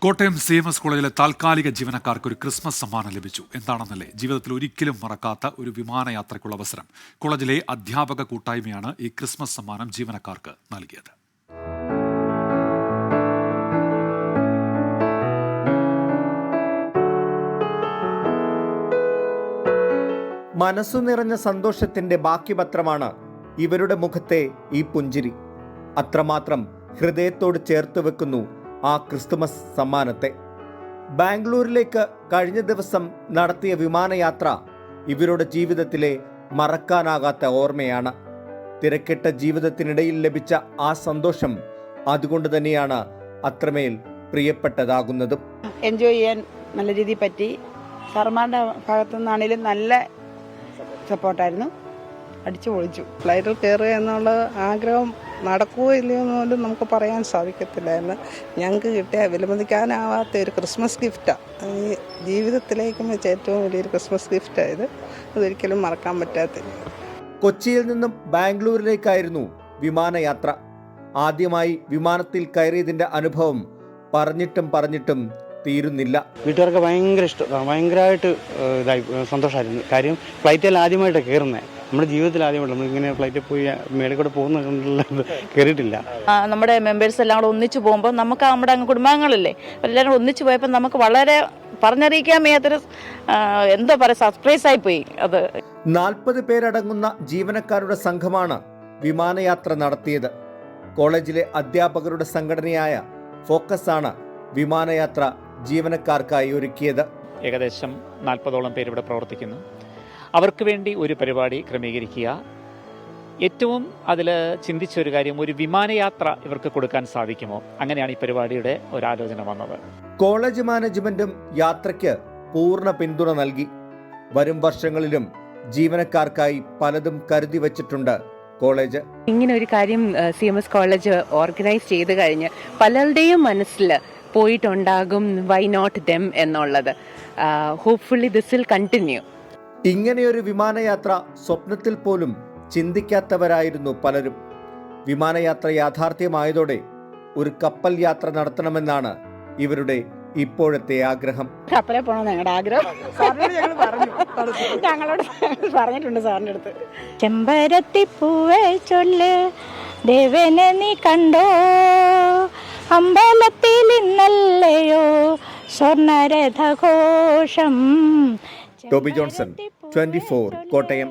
Kottayam CMS കോളേജിലെ താൽക്കാലിക ജീവനക്കാർക്ക് ഒരു ക്രിസ്മസ് സമ്മാനം ലഭിച്ചു. എന്താണെന്നല്ലേ, ജീവിതത്തിൽ ഒരിക്കലും മറക്കാത്ത ഒരു വിമാനയാത്രയ്ക്കുള്ള അവസരം. കോളേജിലെ അധ്യാപക കൂട്ടായ്മയാണ് ഈ ക്രിസ്മസ് സമ്മാനം ജീവനക്കാർക്ക് നൽകിയത്. മനസ്സു നിറഞ്ഞ സന്തോഷത്തിന്റെ ബാക്കി പത്രമാണ് ഇവരുടെ മുഖത്തെ ഈ പുഞ്ചിരി. അത്രമാത്രം ഹൃദയത്തോട് ചേർത്ത് വെക്കുന്നു ആ ക്രിസ്തുമസ് സമ്മാനത്തെ. ബാംഗ്ലൂരിലേക്ക് കഴിഞ്ഞ ദിവസം നടത്തിയ വിമാനയാത്ര ഇവരുടെ ജീവിതത്തിലെ മറക്കാനാകാത്ത ഓർമ്മയാണ്. തിരക്കിട്ട ജീവിതത്തിനിടയിൽ ലഭിച്ച ആ സന്തോഷം അതുകൊണ്ട് തന്നെയാണ് അത്രമേൽ പ്രിയപ്പെട്ടതാകുന്നതും. എൻജോയ് ചെയ്യാൻ നല്ല രീതിയിൽ പറ്റി. സാർമാരുടെ ഭാഗത്തു നിന്നാണെങ്കിലും നല്ല സപ്പോർട്ടായിരുന്നു. അടിച്ചു പൊളിച്ചു. ഫ്ലൈറ്റിൽ കയറുക എന്നുള്ള ആഗ്രഹം നടക്കുകയോ ഇല്ലയോ എന്നുപോലും നമുക്ക് പറയാൻ സാധിക്കത്തില്ലായിരുന്നു. ഞങ്ങൾക്ക് കിട്ടിയ വിലമതിക്കാനാവാത്ത ഒരു ക്രിസ്മസ് ഗിഫ്റ്റാണ്. ഈ ജീവിതത്തിലേക്കും വെച്ച് ഏറ്റവും വലിയൊരു ക്രിസ്മസ് ഗിഫ്റ്റായത്. അതൊരിക്കലും മറക്കാൻ പറ്റാത്ത. കൊച്ചിയിൽ നിന്നും ബാംഗ്ലൂരിലേക്കായിരുന്നു വിമാനയാത്ര. ആദ്യമായി വിമാനത്തിൽ കയറിയതിൻ്റെ അനുഭവം പറഞ്ഞിട്ടും തീരുന്നില്ല. വീട്ടുകാർക്ക് ഭയങ്കര ഇഷ്ടം, ഭയങ്കരമായിട്ട് സന്തോഷമായിരുന്നു. കാര്യം ഫ്ലൈറ്റിൽ ആദ്യമായിട്ടാണ് കയറുന്നത്. നമ്മുടെ ജീവിതത്തിൽ ആദ്യമായിട്ട് നമ്മളിങ്ങനെ ഫ്ലൈറ്റിൽ പോയി മേളിൽ കൂടെ പോകുന്നത് കയറിയിട്ടില്ല. നമ്മുടെ മെമ്പേഴ്സ് എല്ലാം കൂടെ ഒന്നിച്ചു പോകുമ്പോൾ നമുക്ക് നമ്മുടെ കുടുംബാംഗങ്ങളല്ലേ എല്ലാവരും ഒന്നിച്ചു പോയപ്പോൾ നമുക്ക് വളരെ പറഞ്ഞറിയിക്കാൻ വയ്യാത്തൊരു എന്താ പറയുക സർപ്രൈസ് ആയി പോയി. അത് 40 പേരടങ്ങുന്ന ജീവനക്കാരുടെ സംഘമാണ് വിമാനയാത്ര നടത്തിയത്. കോളേജിലെ അധ്യാപകരുടെ സംഘടനയായ ഫോക്കസ് ആണ് വിമാനയാത്ര ജീവനക്കാർക്കായി ഒരുക്കിയത്. ഏകദേശം 40ഓളം പേര് ഇവിടെ പ്രവർത്തിക്കുന്നു. അവർക്ക് വേണ്ടി ഒരു പരിപാടി ക്രമീകരിക്കുക. ഏറ്റവും അതിൽ ചിന്തിച്ചൊരു കാര്യം, ഒരു വിമാനയാത്ര ഇവർക്ക് കൊടുക്കാൻ സാധിക്കുമോ? അങ്ങനെയാണ് ഈ പരിപാടിയുടെ ഒരാലോചന വന്നത്. കോളേജ് മാനേജ്മെന്റും യാത്രയ്ക്ക് പൂർണ്ണ പിന്തുണ നൽകി. വരും വർഷങ്ങളിലും ജീവനക്കാർക്കായി പലതും കരുതി വച്ചിട്ടുണ്ട് കോളേജ്. ഇങ്ങനെ ഒരു കാര്യം CMS കോളേജ് ഓർഗനൈസ് ചെയ്ത് കഴിഞ്ഞ് പലരുടെയും മനസ്സിൽ പോയിട്ടുണ്ടാകും വൈ നോട്ട് ദെം എന്നുള്ളത്. Hopefully this will continue. ഇങ്ങനെയൊരു വിമാനയാത്ര സ്വപ്നത്തിൽ പോലും ചിന്തിക്കാത്തവരായിരുന്നു പലരും. വിമാനയാത്ര യാഥാർത്ഥ്യമായതോടെ ഒരു കപ്പൽ യാത്ര നടത്തണമെന്നാണ് ഇവരുടെ ഇപ്പോഴത്തെ ആഗ്രഹം. കപ്പലിൽ പോകണമെന്ന് ഞങ്ങളുടെ ആഗ്രഹം. ഞങ്ങളോട് പറഞ്ഞിട്ടുണ്ട് സാറിൻ്റെ അടുത്ത്. ചെമ്പരത്തിപ്പൂവേ ചൊല്ല് ദേവനെ നീ കണ്ടോ, അമ്പലത്തിൽ ഇന്നല്ലയോ സ്വർണരഥഘോഷം. Toby Johnson, 24 Kottayam.